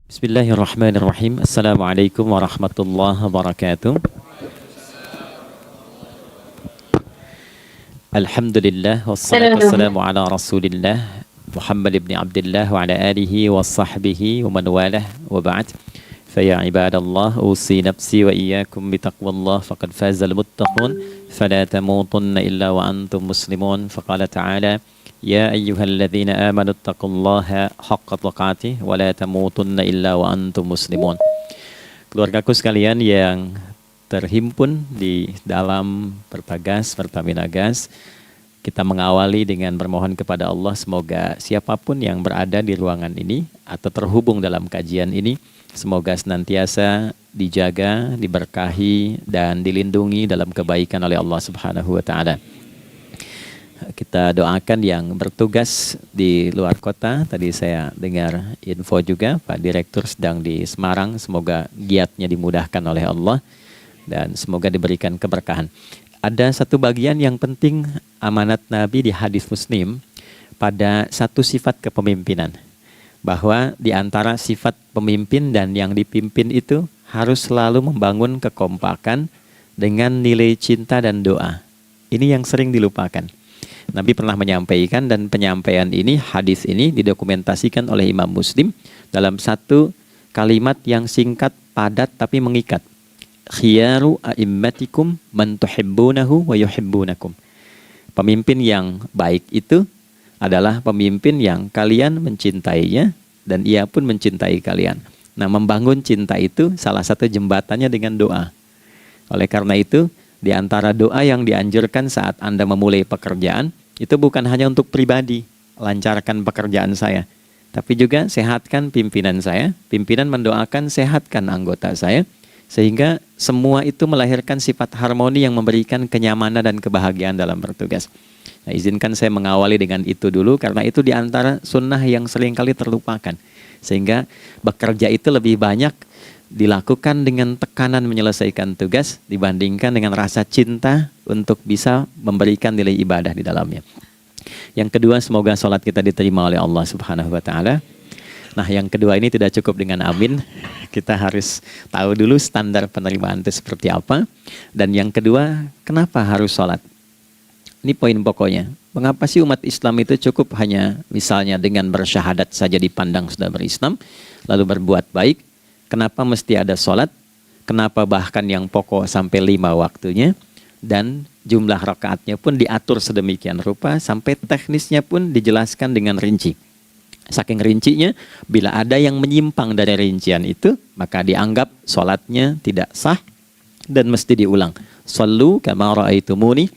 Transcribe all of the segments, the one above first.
Bismillahirrahmanirrahim. Assalamualaikum warahmatullahi wabarakatuh. Alhamdulillah wassalatu wassalamu ala Rasulillah Muhammad ibn Abdullah wa ala alihi wa sahbihi wa man walah wa ba'd. Faya ibadallah usi nafsi wa iyyakum bitaqwallah faqad fazal muttaqun fala tamutunna illa wa antum muslimun. Faqala ta'ala Ya ayyuhalladzina amanu taqullaha haqqa tuqatih wa la tamutunna illa wa antum muslimun. Keluargaku sekalian yang terhimpun di dalam Pertagas, Pertamina Gas, kita mengawali dengan bermohon kepada Allah semoga siapapun yang berada di ruangan ini atau terhubung dalam kajian ini, semoga senantiasa dijaga, diberkahi dan dilindungi dalam kebaikan oleh Allah Subhanahu wa taala. Kita doakan yang bertugas di luar kota. Tadi saya dengar info juga Pak Direktur sedang di Semarang. Semoga giatnya dimudahkan oleh Allah dan semoga diberikan keberkahan. Ada satu bagian yang penting amanat Nabi di hadis Muslim pada satu sifat kepemimpinan. Bahwa di antara sifat pemimpin dan yang dipimpin itu harus selalu membangun kekompakan dengan nilai cinta dan doa. Ini yang sering dilupakan. Nabi pernah menyampaikan dan penyampaian ini, hadis ini didokumentasikan oleh Imam Muslim dalam satu kalimat yang singkat, padat tapi mengikat. Khiyaru a'immatikum man tuhibbunahu wa yuhibbunakum. Pemimpin yang baik itu adalah pemimpin yang kalian mencintainya dan ia pun mencintai kalian. Nah, membangun cinta itu salah satu jembatannya dengan doa. Oleh karena itu, di antara doa yang dianjurkan saat Anda memulai pekerjaan, itu bukan hanya untuk pribadi, lancarkan pekerjaan saya. Tapi juga sehatkan pimpinan saya, pimpinan mendoakan sehatkan anggota saya, sehingga semua itu melahirkan sifat harmoni yang memberikan kenyamanan dan kebahagiaan dalam bertugas. Nah, izinkan saya mengawali dengan itu dulu, karena itu di antara sunnah yang seringkali terlupakan. Sehingga bekerja itu lebih banyak dilakukan dengan tekanan menyelesaikan tugas dibandingkan dengan rasa cinta untuk bisa memberikan nilai ibadah di dalamnya. Yang kedua, semoga sholat kita diterima oleh Allah Subhanahu wa taala. Nah, yang kedua ini tidak cukup dengan amin. Kita harus tahu dulu standar penerimaan itu seperti apa. Dan yang kedua, kenapa harus sholat? Ini poin pokoknya. Mengapa sih umat Islam itu cukup hanya misalnya dengan bersyahadat saja dipandang sudah berislam, lalu berbuat baik? Kenapa mesti ada sholat? Kenapa bahkan yang pokok sampai 5 waktunya? Dan jumlah rakaatnya pun diatur sedemikian rupa sampai teknisnya pun dijelaskan dengan rinci. Saking rincinya, bila ada yang menyimpang dari rincian itu, maka dianggap sholatnya tidak sah dan mesti diulang. Shallu kama ra'aitumuni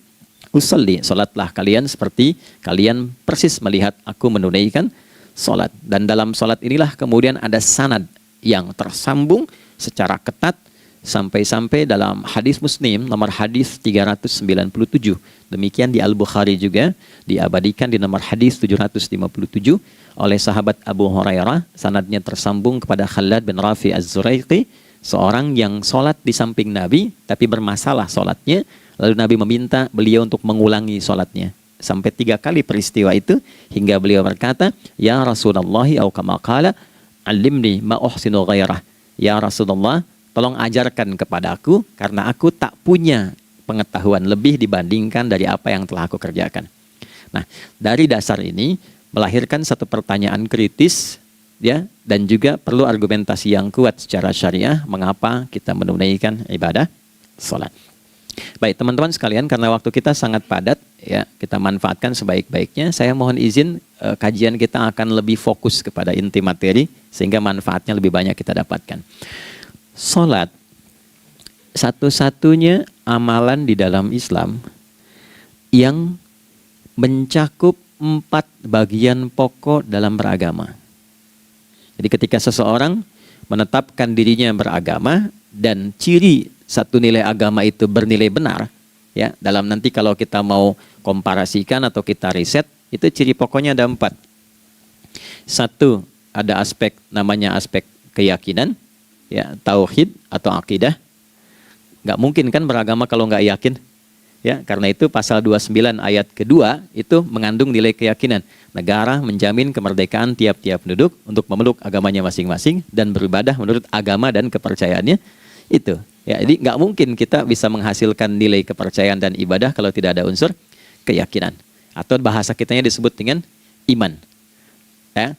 usolli. Sholatlah kalian seperti kalian persis melihat aku menunaikan sholat. Dan dalam sholat inilah kemudian ada sanad yang tersambung secara ketat sampai-sampai dalam hadis Muslim nomor hadis 397. Demikian di Al-Bukhari juga diabadikan di nomor hadis 757 oleh sahabat Abu Hurairah. Sanadnya tersambung kepada Khalad bin Rafi Az-Zuraiqi, seorang yang sholat di samping Nabi tapi bermasalah sholatnya. Lalu Nabi meminta beliau untuk mengulangi sholatnya. Sampai 3 kali peristiwa itu hingga beliau berkata, Ya Rasulullah au kama qala Alimni ma uhsinu ghairah. Ya Rasulullah, tolong ajarkan kepadaku karena aku tak punya pengetahuan lebih dibandingkan dari apa yang telah aku kerjakan. Nah, dari dasar ini melahirkan satu pertanyaan kritis ya, dan juga perlu argumentasi yang kuat secara syariah mengapa kita menunaikan ibadah salat. Baik teman-teman sekalian, karena waktu kita sangat padat ya, kita manfaatkan sebaik-baiknya. Saya mohon izin kajian kita akan lebih fokus kepada inti materi sehingga manfaatnya lebih banyak kita dapatkan. Salat satu-satunya amalan di dalam Islam yang mencakup 4 bagian pokok dalam beragama. Jadi ketika seseorang menetapkan dirinya beragama dan ciri satu nilai agama itu bernilai benar, ya, dalam nanti kalau kita mau komparasikan atau kita riset, itu ciri pokoknya ada 4. Satu, ada aspek namanya aspek keyakinan, ya, tauhid atau akidah. Nggak mungkin kan beragama kalau nggak yakin. Ya, karena itu pasal 29 ayat kedua itu mengandung nilai keyakinan. Negara menjamin kemerdekaan tiap-tiap penduduk untuk memeluk agamanya masing-masing dan beribadah menurut agama dan kepercayaannya itu. Ya, jadi nggak mungkin kita bisa menghasilkan nilai kepercayaan dan ibadah kalau tidak ada unsur keyakinan. Atau bahasa kitanya disebut dengan iman. Ya,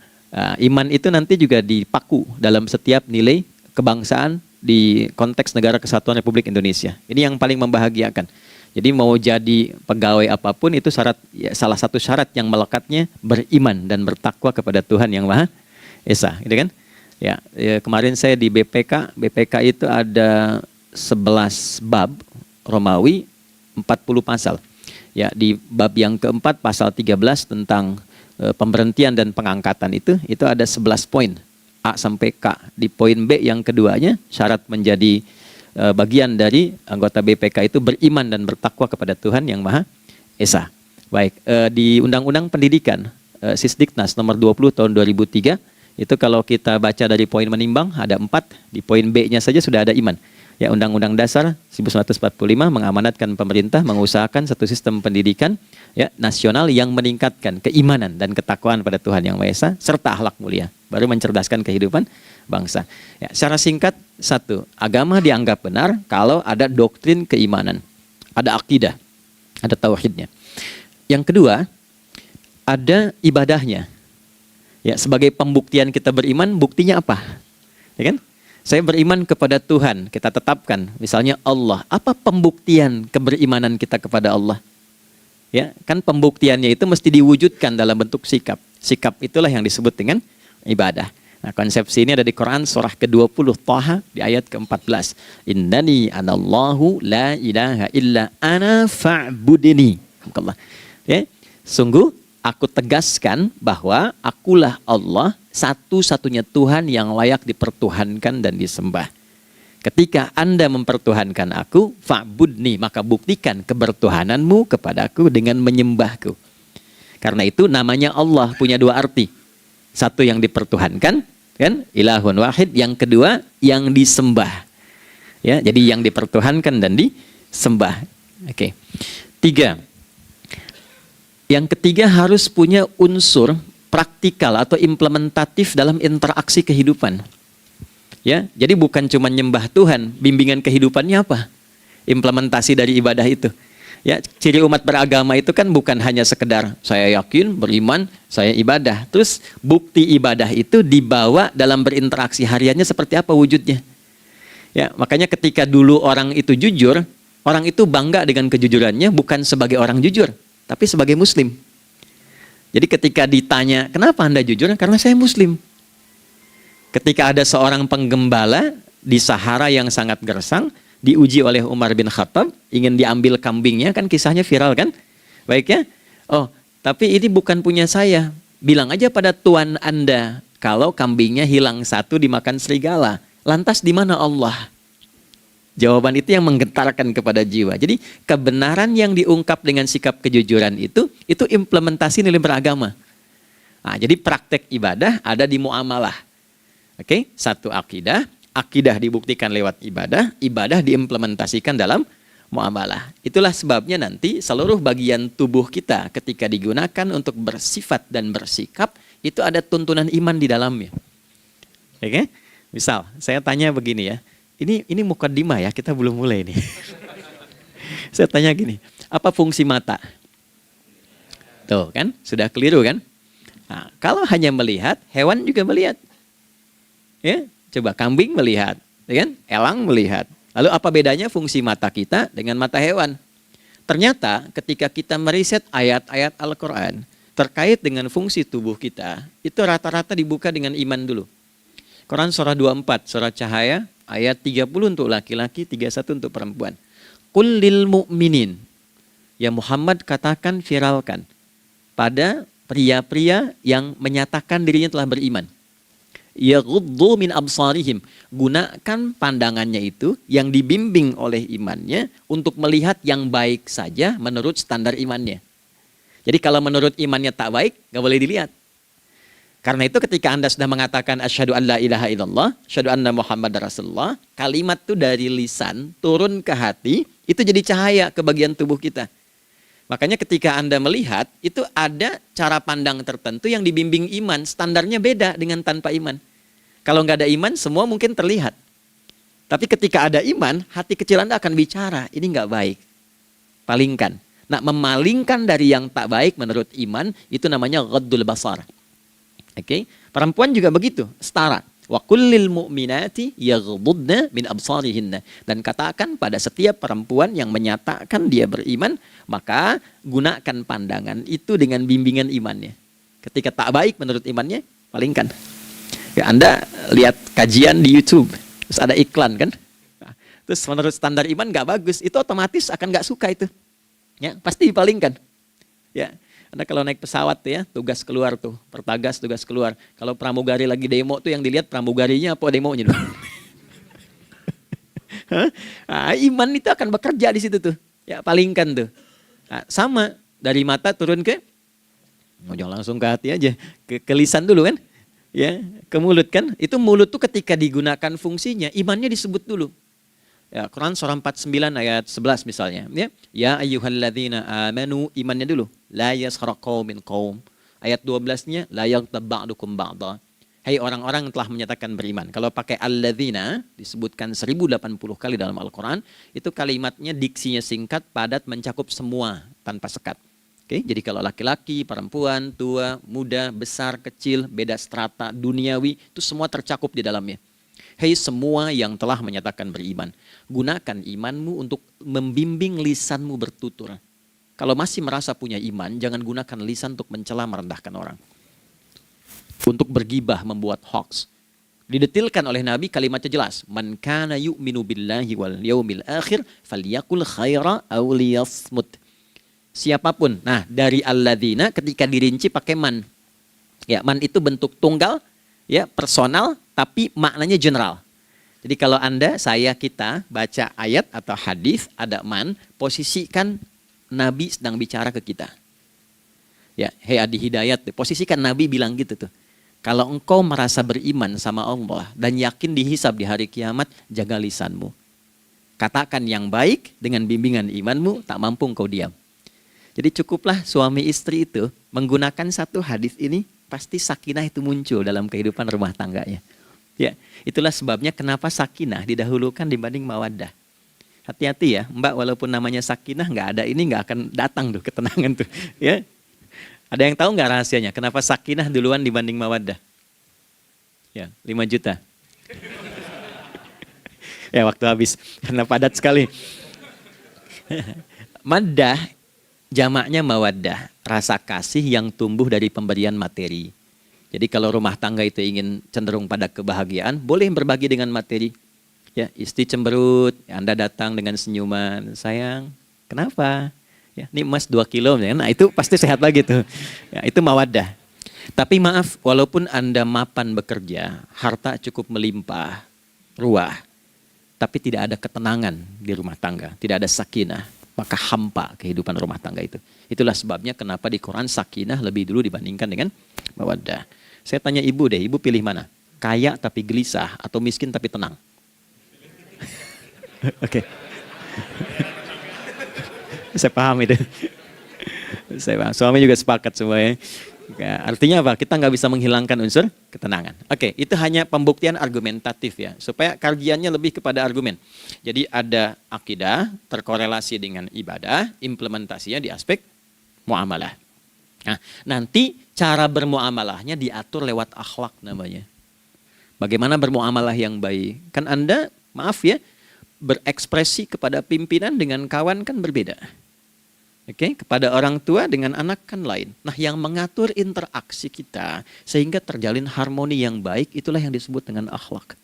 iman itu nanti juga dipaku dalam setiap nilai kebangsaan di konteks Negara Kesatuan Republik Indonesia. Ini yang paling membahagiakan. Jadi mau jadi pegawai apapun itu syarat, ya, salah satu syarat yang melekatnya beriman dan bertakwa kepada Tuhan Yang Maha Esa, gitu kan? Ya, kemarin saya di BPK itu ada 11 bab Romawi, 40 pasal. Ya, di bab yang keempat pasal 13 tentang pemberhentian dan pengangkatan itu ada 11 poin A sampai K. Di poin B yang keduanya syarat menjadi bagian dari anggota BPK itu beriman dan bertakwa kepada Tuhan Yang Maha Esa. Baik, di Undang-Undang Pendidikan Sisdiknas nomor 20 tahun 2003 itu kalau kita baca dari poin menimbang ada 4, di poin B-nya saja sudah ada iman. Ya, Undang-Undang Dasar 1945 mengamanatkan pemerintah mengusahakan satu sistem pendidikan ya nasional yang meningkatkan keimanan dan ketakwaan pada Tuhan Yang Maha Esa serta akhlak mulia, baru mencerdaskan kehidupan bangsa. Ya, secara singkat, satu, agama dianggap benar kalau ada doktrin keimanan, ada akidah, ada tauhidnya. Yang kedua, ada ibadahnya. Ya, sebagai pembuktian kita beriman, buktinya apa? Ya kan? Saya beriman kepada Tuhan, kita tetapkan, misalnya Allah. Apa pembuktian keberimanan kita kepada Allah? Ya, kan pembuktiannya itu mesti diwujudkan dalam bentuk sikap. Sikap itulah yang disebut dengan ibadah. Nah, konsepsi ini ada di Quran surah ke-20 Thaha di ayat ke-14. Innani anallahu la ilaha illa ana fa'budini. Ya, sungguh aku tegaskan bahwa akulah Allah, satu-satunya Tuhan yang layak dipertuhankan dan disembah. Ketika Anda mempertuhankan aku, fa'budni, maka buktikan kebertuhananmu kepadaku dengan menyembahku. Karena itu namanya Allah punya dua arti. Satu yang dipertuhankan, kan? Ilahun wahid. Yang kedua yang disembah. Ya, jadi yang dipertuhankan dan disembah. Oke. 3. Yang ketiga harus punya unsur praktikal atau implementatif dalam interaksi kehidupan. Ya, jadi bukan cuma nyembah Tuhan, bimbingan kehidupannya apa? Implementasi dari ibadah itu. Ya, ciri umat beragama itu kan bukan hanya sekedar saya yakin, beriman, saya ibadah. Terus bukti ibadah itu dibawa dalam berinteraksi hariannya seperti apa wujudnya. Ya, makanya ketika dulu orang itu jujur, orang itu bangga dengan kejujurannya bukan sebagai orang jujur, tapi sebagai muslim. Jadi ketika ditanya, kenapa Anda jujur? Karena saya muslim. Ketika ada seorang penggembala di Sahara yang sangat gersang, diuji oleh Umar bin Khattab, ingin diambil kambingnya, kan kisahnya viral kan? Baik ya? Oh, tapi ini bukan punya saya. Bilang aja pada tuan Anda, kalau kambingnya hilang satu dimakan serigala. Lantas di mana Allah? Jawaban itu yang menggetarkan kepada jiwa. Jadi kebenaran yang diungkap dengan sikap kejujuran itu implementasi nilai beragama. Nah, jadi praktek ibadah ada di muamalah. Oke, satu akidah. Akidah dibuktikan lewat ibadah, ibadah diimplementasikan dalam muamalah. Itulah sebabnya nanti seluruh bagian tubuh kita ketika digunakan untuk bersifat dan bersikap, itu ada tuntunan iman di dalamnya. Oke? Misal, saya tanya begini ya, ini mukaddimah ya, kita belum mulai nih. Saya tanya gini, apa fungsi mata? Tuh kan, sudah keliru kan? Nah, kalau hanya melihat, hewan juga melihat. Ya? Coba kambing melihat, ya kan? Elang melihat. Lalu apa bedanya fungsi mata kita dengan mata hewan? Ternyata ketika kita meriset ayat-ayat Al-Quran terkait dengan fungsi tubuh kita, itu rata-rata dibuka dengan iman dulu. Quran surah 24, surah Cahaya, ayat 30 untuk laki-laki, 31 untuk perempuan. Qul lil mu'minin, ya Muhammad katakan, viralkan pada pria-pria yang menyatakan dirinya telah beriman. Yaghuddu min absarihim, gunakan pandangannya itu yang dibimbing oleh imannya untuk melihat yang baik saja menurut standar imannya. Jadi kalau menurut imannya tak baik, nggak boleh dilihat. Karena itu ketika Anda sudah mengatakan asyhadu an la ilaha illallah, asyhadu anna Muhammad Rasulullah, kalimat itu dari lisan turun ke hati, Itu jadi cahaya ke bagian tubuh kita. Makanya ketika Anda melihat, itu ada cara pandang tertentu yang dibimbing iman. Standarnya beda dengan tanpa iman. Kalau nggak ada iman, semua mungkin terlihat. Tapi ketika ada iman, hati kecil Anda akan bicara, ini nggak baik. Palingkan. Nah, memalingkan dari yang tak baik menurut iman, itu namanya ghaddul basar. Oke? Perempuan juga begitu, setara. Wa kullil mu'minati yaghdudna min absarihinna. Dan katakan pada setiap perempuan yang menyatakan dia beriman, maka gunakan pandangan itu dengan bimbingan imannya. Ketika tak baik menurut imannya, palingkan. Ya, Anda lihat kajian di YouTube, terus ada iklan kan? Nah, terus menurut standar iman nggak bagus, itu otomatis akan nggak suka itu. Ya, pasti dipalingkan. Ya. Anda kalau naik pesawat ya, tugas keluar tuh, pertagas tugas keluar. Kalau pramugari lagi demo tuh yang dilihat pramugarinya apa demonya tuh. Nah, iman itu akan bekerja di situ tuh. Ya, palingkan tuh. Nah, sama dari mata turun ke, jangan langsung ke hati aja, ke lisan dulu kan. Ya, ke mulut kan. Itu mulut tuh ketika digunakan fungsinya, imannya disebut dulu. Ya, Quran surah 49 ayat 11 misalnya. Ya ayyuhalladzina amanu, imannya dulu. La yaskhar qaumin qaum. Ayat 12-nya la yaghtab ba'dukum ba'dha. Hai orang-orang yang telah menyatakan beriman. Kalau pakai alladzina disebutkan 1080 kali dalam Al-Quran, itu kalimatnya diksinya singkat, padat, mencakup semua tanpa sekat. Oke, jadi kalau laki-laki, perempuan, tua, muda, besar, kecil, beda strata, duniawi, itu semua tercakup di dalamnya. Hei semua yang telah menyatakan beriman, gunakan imanmu untuk membimbing lisanmu bertutur. Kalau masih merasa punya iman, jangan gunakan lisan untuk mencela merendahkan orang. Untuk bergibah, membuat hoax. Didetilkan oleh Nabi kalimatnya jelas. Man kana yu'minu billahi wal yaumil akhir falyakul khaira aw liyasmut. Siapapun. Nah, dari alladzina ketika dirinci pakai man. Ya, man itu bentuk tunggal, ya, personal, tapi maknanya general. Jadi kalau Anda, saya, kita baca ayat atau hadis ada man, posisikan Nabi sedang bicara ke kita. Ya, hei Adi Hidayat, posisikan Nabi bilang gitu tuh. Kalau engkau merasa beriman sama Allah dan yakin dihisab di hari kiamat, jaga lisanmu. Katakan yang baik dengan bimbingan imanmu, tak mampu engkau diam. Jadi cukuplah suami istri itu menggunakan satu hadis ini, pasti sakinah itu muncul dalam kehidupan rumah tangganya. Ya, itulah sebabnya kenapa sakinah didahulukan dibanding mawaddah. Hati-hati ya, Mbak, walaupun namanya sakinah nggak ada ini nggak akan datang tuh ketenangan tuh. Ya, ada yang tahu nggak rahasianya? Kenapa sakinah duluan dibanding mawaddah? Ya, 5 juta. Ya, waktu habis karena padat sekali. Maddah jamaknya mawaddah, rasa kasih yang tumbuh dari pemberian materi. Jadi kalau rumah tangga itu ingin cenderung pada kebahagiaan, boleh berbagi dengan materi. Ya, istri cemberut, Anda datang dengan senyuman, sayang, kenapa? Ya, ini emas 2 kilo, nah itu pasti sehat lagi tuh. Ya, itu mawaddah. Tapi maaf, walaupun Anda mapan bekerja, harta cukup melimpah, ruah, tapi tidak ada ketenangan di rumah tangga, tidak ada sakinah, maka hampa kehidupan rumah tangga itu. Itulah sebabnya kenapa di Quran sakinah lebih dulu dibandingkan dengan mawaddah. Saya tanya ibu deh, ibu pilih mana? Kaya tapi gelisah atau miskin tapi tenang? Oke. Saya paham itu. Saya paham. Suami juga sepakat semua ya. Artinya apa? Kita nggak bisa menghilangkan unsur ketenangan. Oke, itu hanya pembuktian argumentatif ya. Supaya kajiannya lebih kepada argumen. Jadi ada akidah terkorelasi dengan ibadah, implementasinya di aspek muamalah. Nah, nanti cara bermuamalahnya diatur lewat akhlak namanya. Bagaimana bermuamalah yang baik? Kan Anda, maaf ya, berekspresi kepada pimpinan dengan kawan kan berbeda. Oke, kepada orang tua dengan anak kan lain. Nah, yang mengatur interaksi kita sehingga terjalin harmoni yang baik, itulah yang disebut dengan akhlak.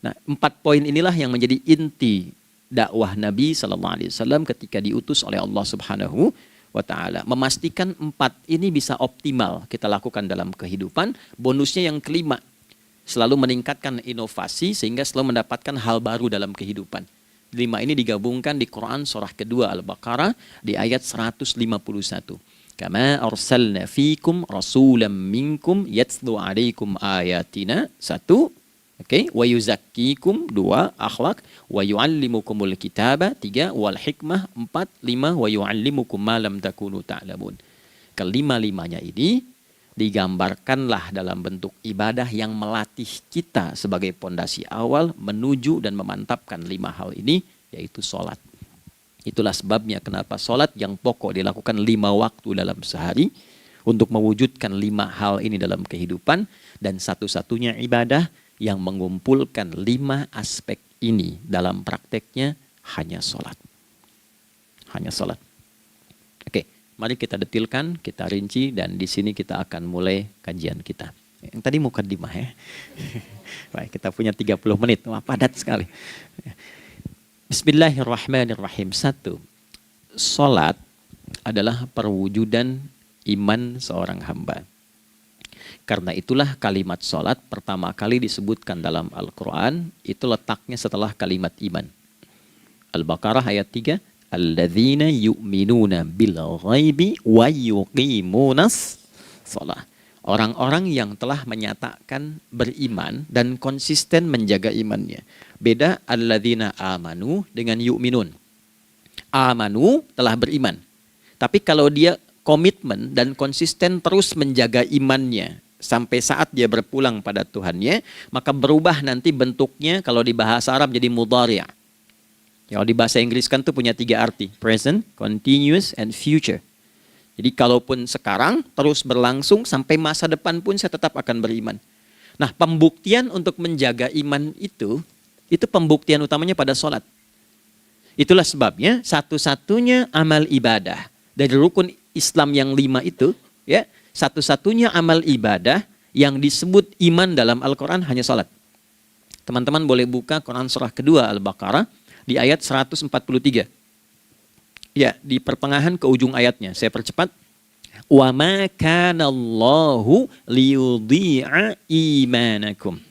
Nah, 4 poin inilah yang menjadi inti dakwah Nabi SAW ketika diutus oleh Allah Subhanahu wa ta'ala. Memastikan 4 ini bisa optimal kita lakukan dalam kehidupan. Bonusnya yang kelima, selalu meningkatkan inovasi sehingga selalu mendapatkan hal baru dalam kehidupan. 5 ini digabungkan di Quran surah kedua Al-Baqarah di ayat 151. Kama arsalna fikum rasulam minkum yatslu alaikum ayatina. 1. Oke, wa yuzakkikum 2, akhlak, wa yu'allimukumul kitaba 3, wal hikmah 4, 5, wa yu'allimukum ma lam takunu ta'lamun. Kelima-limanya ini digambarkanlah dalam bentuk ibadah yang melatih kita sebagai pondasi awal menuju dan memantapkan 5 hal ini, yaitu sholat. Itulah sebabnya kenapa sholat yang pokok dilakukan 5 waktu dalam sehari untuk mewujudkan 5 hal ini dalam kehidupan, dan satu-satunya ibadah yang mengumpulkan 5 aspek ini dalam prakteknya hanya sholat. Hanya sholat. Oke, mari kita detilkan, kita rinci, dan di sini kita akan mulai kajian kita. Yang tadi mukadimah ya. Baik, kita punya 30 menit. Wah, padat sekali. Bismillahirrahmanirrahim. 1. Sholat adalah perwujudan iman seorang hamba. Karena itulah kalimat sholat pertama kali disebutkan dalam Al-Quran, itu letaknya setelah kalimat iman. Al-Baqarah ayat 3, alladzina yu'minuna bil ghaibi wa yuqimunas sholat. Orang-orang yang telah menyatakan beriman dan konsisten menjaga imannya. Beda alladzina amanu dengan yu'minun. Amanu telah beriman. Tapi kalau dia komitmen dan konsisten terus menjaga imannya sampai saat dia berpulang pada Tuhannya, maka berubah nanti bentuknya kalau di bahasa Arab jadi mudhari'. Kalau di bahasa Inggris kan tuh punya 3 arti, present, continuous, and future. Jadi kalaupun sekarang terus berlangsung sampai masa depan pun saya tetap akan beriman. Nah, pembuktian untuk menjaga iman itu pembuktian utamanya pada sholat. Itulah sebabnya satu-satunya amal ibadah dari rukun Islam yang 5 itu, ya, satu-satunya amal ibadah yang disebut iman dalam Al-Quran hanya salat. Teman-teman boleh buka Quran surah kedua Al-Baqarah di ayat 143. Ya, di pertengahan ke ujung ayatnya. Saya percepat. Wa ma kana Allahu liyudhi'a imanakum.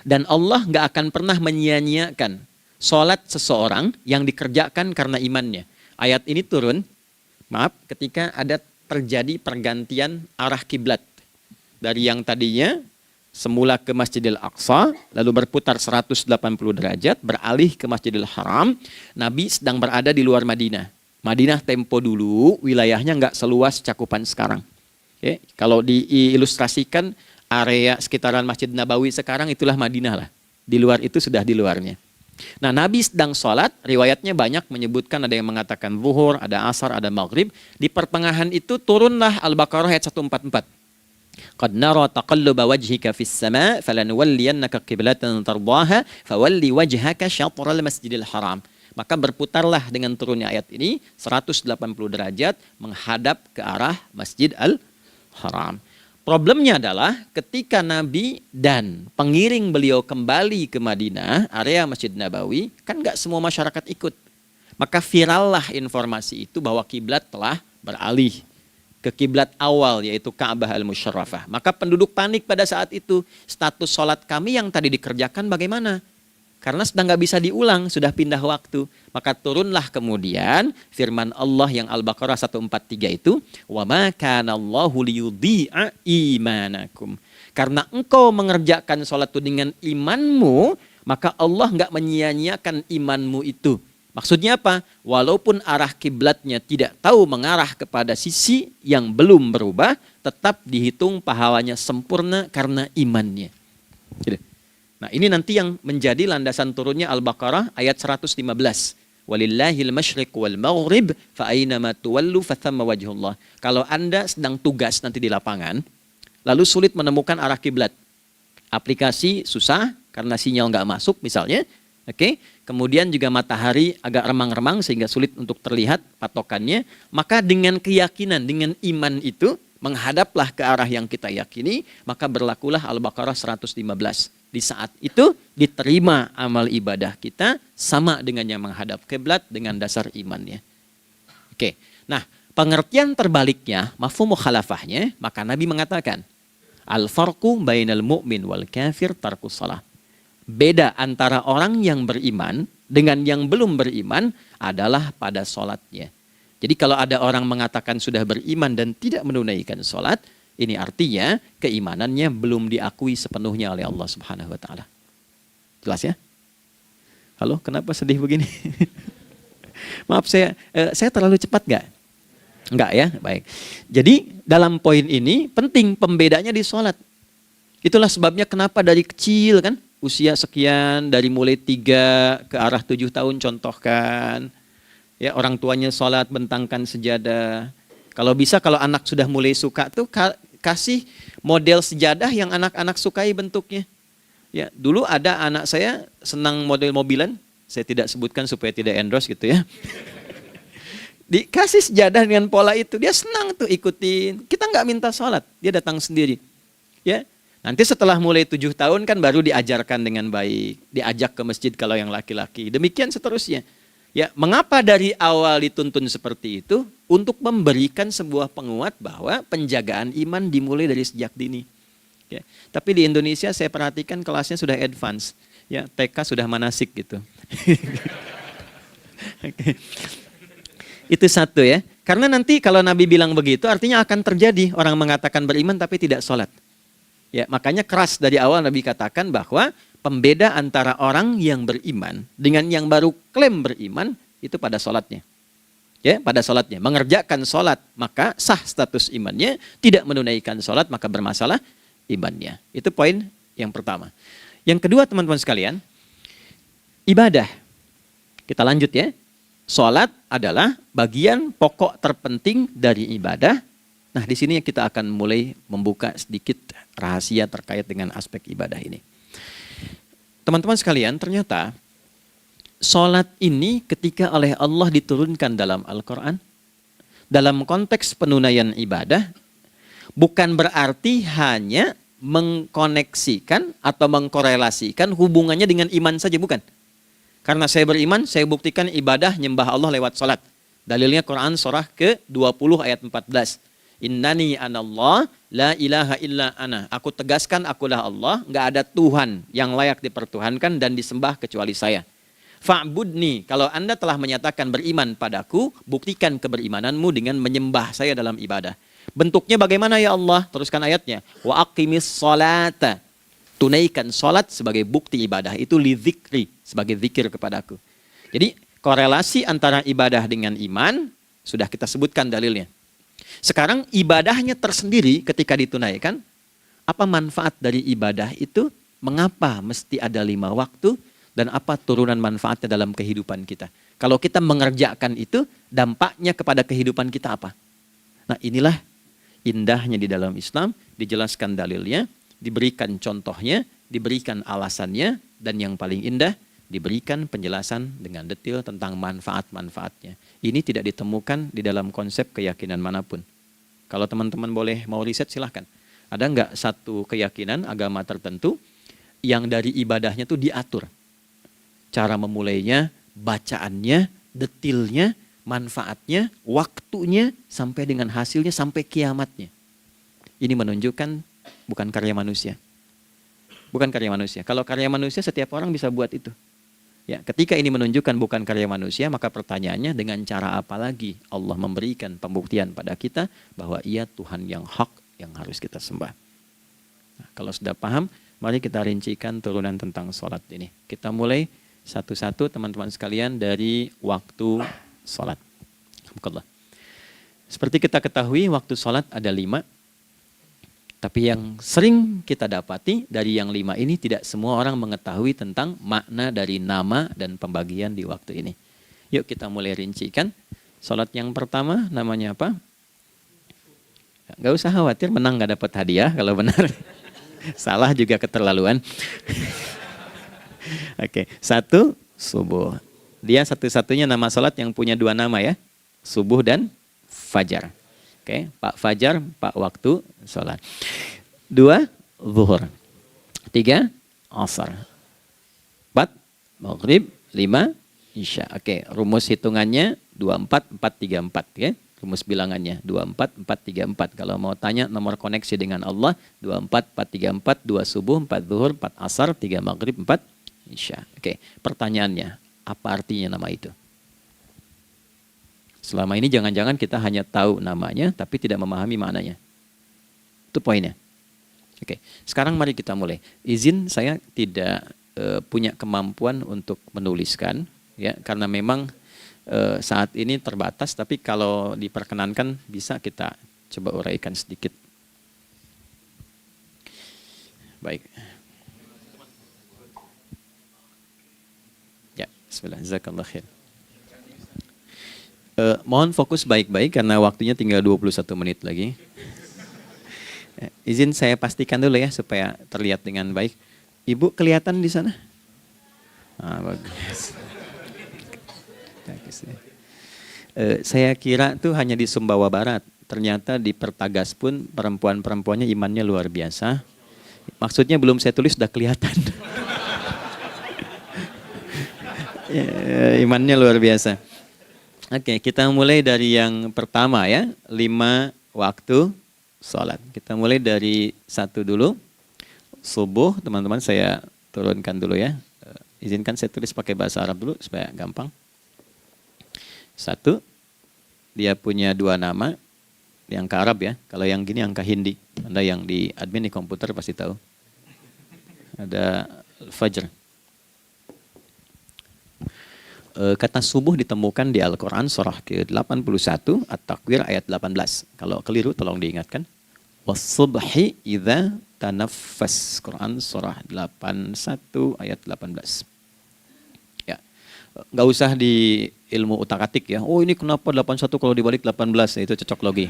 Dan Allah nggak akan pernah menyia-nyiakan salat seseorang yang dikerjakan karena imannya. Ayat ini turun, ketika ada terjadi pergantian arah kiblat dari yang tadinya semula ke Masjidil Aqsa, lalu berputar 180 derajat, beralih ke Masjidil Haram. Nabi sedang berada di luar Madinah. Madinah tempo dulu wilayahnya nggak seluas cakupan sekarang. Oke, kalau diilustrasikan area sekitaran Masjid Nabawi sekarang itulah Madinah lah. Di luar itu sudah di luarnya. Nah, Nabi sedang sholat, riwayatnya banyak menyebutkan ada yang mengatakan zuhur, ada asar, ada maghrib. Di pertengahan itu turunlah Al-Baqarah ayat 144. Qad nara taqalluba wajhika fis sama' falanuwalliyannaka qiblatan tardaha fawalli wajhaka syatral masjidil haram. Maka berputarlah dengan turunnya ayat ini 180 derajat menghadap ke arah Masjid Al-Haram. Problemnya adalah ketika Nabi dan pengiring beliau kembali ke Madinah, area Masjid Nabawi, kan nggak semua masyarakat ikut. Maka virallah informasi itu bahwa kiblat telah beralih ke kiblat awal, yaitu Ka'bah Al-Musyarrafah. Maka penduduk panik pada saat itu. Status sholat kami yang tadi dikerjakan bagaimana? Karena sudah nggak bisa diulang, sudah pindah waktu. Maka turunlah kemudian firman Allah yang Al-Baqarah 143 itu, wa ma kana Allahu liyudhi'a imanakum. Karena engkau mengerjakan sholat itu dengan imanmu, maka Allah nggak menyia-nyiakan imanmu itu. Maksudnya apa? Walaupun arah kiblatnya tidak tahu mengarah kepada sisi yang belum berubah, tetap dihitung pahalanya sempurna karena imannya. Gitu. Nah, ini nanti yang menjadi landasan turunnya Al-Baqarah ayat 115. Walillahil masyriq wal maghrib fa aynama tuwallu fathamma wajhullah. Kalau Anda sedang tugas nanti di lapangan, lalu sulit menemukan arah kiblat. Aplikasi susah karena sinyal nggak masuk misalnya. Oke, kemudian juga matahari agak remang-remang sehingga sulit untuk terlihat patokannya. Maka dengan keyakinan, dengan iman itu, menghadaplah ke arah yang kita yakini, maka berlakulah Al-Baqarah 115. Di saat itu diterima amal ibadah kita sama dengan yang menghadap kiblat dengan dasar imannya. Oke, nah pengertian terbaliknya, mafhum mukhalafahnya, maka Nabi mengatakan, al-farqu bainal mu'min wal kafir tarkus salah. Beda antara orang yang beriman dengan yang belum beriman adalah pada sholatnya. Jadi kalau ada orang mengatakan sudah beriman dan tidak menunaikan sholat, ini artinya keimanannya belum diakui sepenuhnya oleh Allah Subhanahu wa Ta'ala. Jelas ya? Halo, kenapa sedih begini? Maaf, saya terlalu cepat nggak? Enggak ya, baik. Jadi dalam poin ini penting pembedanya di sholat. Itulah sebabnya kenapa dari kecil kan, usia sekian, dari mulai 3 ke arah 7 tahun contohkan. Ya, orang tuanya sholat bentangkan sejadah. Kalau bisa, kalau anak sudah mulai suka tuh kasih model sejadah yang anak-anak sukai bentuknya. Ya, dulu ada anak saya senang model mobilan, saya tidak sebutkan supaya tidak endorse gitu ya. Dikasih sejadah dengan pola itu, dia senang tuh ikutin. Kita nggak minta sholat, dia datang sendiri. Ya, nanti setelah mulai 7 tahun kan baru diajarkan dengan baik, diajak ke masjid kalau yang laki-laki. Demikian seterusnya. Ya, mengapa dari awal dituntun seperti itu? Untuk memberikan sebuah penguat bahwa penjagaan iman dimulai dari sejak dini. Ya, tapi di Indonesia saya perhatikan kelasnya sudah advance. Ya, TK sudah manasik gitu. Okay. Itu satu ya. Karena nanti kalau Nabi bilang begitu artinya akan terjadi orang mengatakan beriman tapi tidak sholat. Ya, makanya keras dari awal Nabi katakan bahwa pembeda antara orang yang beriman dengan yang baru klaim beriman itu pada sholatnya. Ya, pada sholatnya. Mengerjakan sholat maka sah status imannya, tidak menunaikan sholat maka bermasalah imannya. Itu poin yang pertama. Yang kedua teman-teman sekalian, ibadah. Kita lanjut ya. Sholat adalah bagian pokok terpenting dari ibadah. Nah, di sini kita akan mulai membuka sedikit rahasia terkait dengan aspek ibadah ini. Teman-teman sekalian, ternyata sholat ini ketika oleh Allah diturunkan dalam Al-Quran, dalam konteks penunaian ibadah, bukan berarti hanya mengkoneksikan atau mengkorelasikan hubungannya dengan iman saja, bukan. Karena saya beriman, saya buktikan ibadah nyembah Allah lewat sholat. Dalilnya Quran surah ke-20 ayat 14. Innani anallah la ilaha illa ana. Aku tegaskan akulah Allah, nggak ada Tuhan yang layak dipertuhankan dan disembah kecuali saya. Fa'budni, kalau Anda telah menyatakan beriman padaku, buktikan keberimananmu dengan menyembah saya dalam ibadah. Bentuknya bagaimana ya Allah? Teruskan ayatnya. Wa aqimis sholata. Tunaikan sholat sebagai bukti ibadah. Itu li dzikri, sebagai zikir kepadaku. Jadi korelasi antara ibadah dengan iman sudah kita sebutkan dalilnya. Sekarang ibadahnya tersendiri ketika ditunaikan, apa manfaat dari ibadah itu? Mengapa mesti ada 5 waktu? Dan apa turunan manfaatnya dalam kehidupan kita? Kalau kita mengerjakan itu, dampaknya kepada kehidupan kita apa? Nah, inilah indahnya di dalam Islam, dijelaskan dalilnya, diberikan contohnya, diberikan alasannya, dan yang paling indah, diberikan penjelasan dengan detail tentang manfaat-manfaatnya. Ini tidak ditemukan di dalam konsep keyakinan manapun. Kalau teman-teman boleh mau riset silahkan. Ada nggak satu keyakinan agama tertentu yang dari ibadahnya tuh diatur? Cara memulainya, bacaannya, detailnya, manfaatnya, waktunya, sampai dengan hasilnya, sampai kiamatnya. Ini menunjukkan bukan karya manusia. Bukan karya manusia. Kalau karya manusia setiap orang bisa buat itu. Ya, ketika ini menunjukkan bukan karya manusia, maka pertanyaannya dengan cara apa lagi Allah memberikan pembuktian pada kita bahwa Ia Tuhan yang hak yang harus kita sembah. Nah, kalau sudah paham, mari kita rincikan turunan tentang sholat ini. Kita mulai satu-satu teman-teman sekalian dari waktu sholat. Seperti kita ketahui waktu sholat ada 5. Tapi yang sering kita dapati dari yang 5 ini tidak semua orang mengetahui tentang makna dari nama dan pembagian di waktu ini. Yuk kita mulai rincikan. Sholat yang pertama namanya apa? Gak usah khawatir menang gak dapat hadiah kalau benar. Salah juga keterlaluan. Oke, 1 subuh. Dia satu-satunya nama sholat yang punya 2 nama ya. Subuh dan fajar. Oke, Pak Fajar, Pak waktu sholat. 2, zuhur. 3, asar. 4, maghrib. 5, isya. Oke, rumus hitungannya 24, 4, 3, 4. Ya. Rumus bilangannya 24, 4, 3, 4. Kalau mau tanya nomor koneksi dengan Allah, 24, 4, 3, 4, 2 subuh, 4 zuhur, 4 asar, 3 maghrib, 4 isya. Oke, pertanyaannya, apa artinya nama itu? Selama ini jangan-jangan kita hanya tahu namanya, tapi tidak memahami maknanya. Itu poinnya. Oke, sekarang mari kita mulai. Izin saya tidak punya kemampuan untuk menuliskan, ya, karena memang saat ini terbatas, tapi kalau diperkenankan bisa kita coba uraikan sedikit. Baik. Ya, bismillah, jazakallah khair. Mohon fokus baik-baik karena waktunya tinggal 21 menit lagi. Izin saya pastikan dulu ya supaya terlihat dengan baik. Ibu kelihatan di sana? Bagus. Saya kira tuh hanya di Sumbawa Barat. Ternyata di Pertagas pun perempuan-perempuannya imannya luar biasa. Maksudnya belum saya tulis sudah kelihatan. Imannya luar biasa. Oke, kita mulai dari yang pertama ya. 5 waktu sholat. Kita mulai dari 1 dulu. Subuh, teman-teman saya turunkan dulu ya. Izinkan saya tulis pakai bahasa Arab dulu supaya gampang. 1, dia punya 2 nama. Yang ke Arab ya. Kalau yang gini angka Hindi. Anda yang di admin di komputer pasti tahu. Ada Fajr. Kata subuh ditemukan di Al-Quran surah ke-81 At-Takwir ayat 18. Kalau keliru tolong diingatkan. Was-subhi idza tanaffas. Quran surah 81 ayat 18. Ya. Nggak usah di ilmu utak-atik ya. Oh ini kenapa 81 kalau dibalik 18? Itu cocok logi.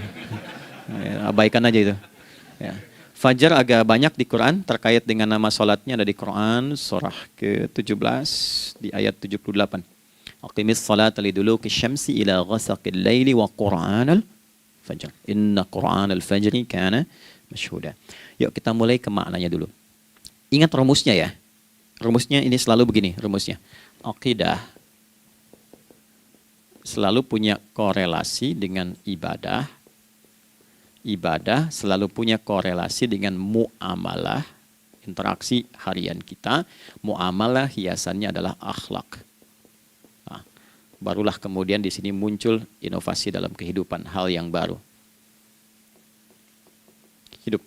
Ya, abaikan aja itu. Ya. Fajar agak banyak di Quran terkait dengan nama sholatnya ada di Quran surah ke-17 di ayat 78. Aqimis salata liduluki syamsi ila ghasaqil laili wa qur'anal fajr. Inna qur'anal fajri kana masyhuda. Yuk kita mulai ke maknanya dulu. Ingat rumusnya ya. Rumusnya ini selalu begini rumusnya. Aqidah selalu punya korelasi dengan ibadah. Ibadah selalu punya korelasi dengan muamalah, interaksi harian kita. Muamalah hiasannya adalah akhlak. Nah, barulah kemudian di sini muncul inovasi dalam kehidupan, hal yang baru. Hidup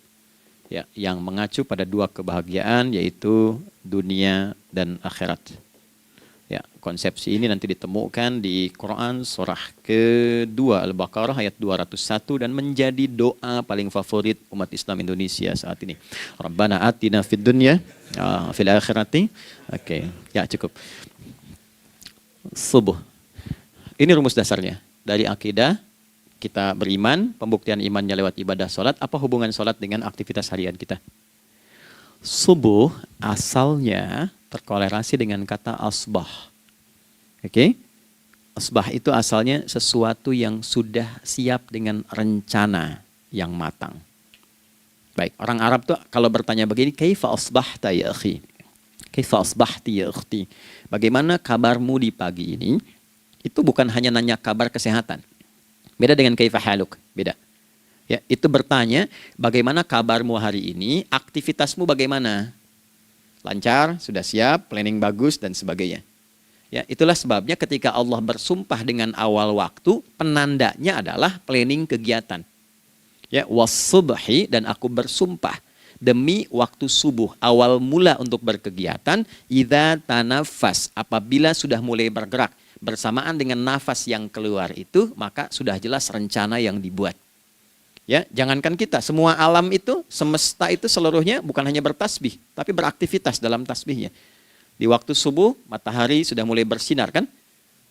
ya, yang mengacu pada 2 kebahagiaan yaitu dunia dan akhirat. Ya, konsepsi ini nanti ditemukan di Quran surah ke-2 Al-Baqarah ayat 201 dan menjadi doa paling favorit umat Islam Indonesia saat ini. Rabbana atina fid dunya fil akhirati. Oke, ya cukup. Subuh. Ini rumus dasarnya. Dari akidah kita beriman, pembuktian imannya lewat ibadah sholat. Apa hubungan sholat dengan aktivitas harian kita? Subuh asalnya terkolerasi dengan kata asbah. Oke? Asbah itu asalnya sesuatu yang sudah siap dengan rencana yang matang. Baik, orang Arab tuh kalau bertanya begini, kaifa asbahta ya akhi? Kaifa asbahti ya ukhti? Bagaimana kabarmu di pagi ini? Itu bukan hanya nanya kabar kesehatan. Beda dengan kaifa haluk, beda. Ya, itu bertanya, bagaimana kabarmu hari ini? Aktivitasmu bagaimana? Lancar, sudah siap, planning bagus, dan sebagainya. Ya, itulah sebabnya ketika Allah bersumpah dengan awal waktu, penandanya adalah planning kegiatan. Ya, was-subhi, dan aku bersumpah demi waktu subuh, awal mula untuk berkegiatan, idza tanafas, apabila sudah mulai bergerak, bersamaan dengan nafas yang keluar itu, maka sudah jelas rencana yang dibuat. Ya, jangankan kita, semua alam itu, semesta itu seluruhnya bukan hanya bertasbih, tapi beraktivitas dalam tasbihnya. Di waktu subuh, matahari sudah mulai bersinar kan?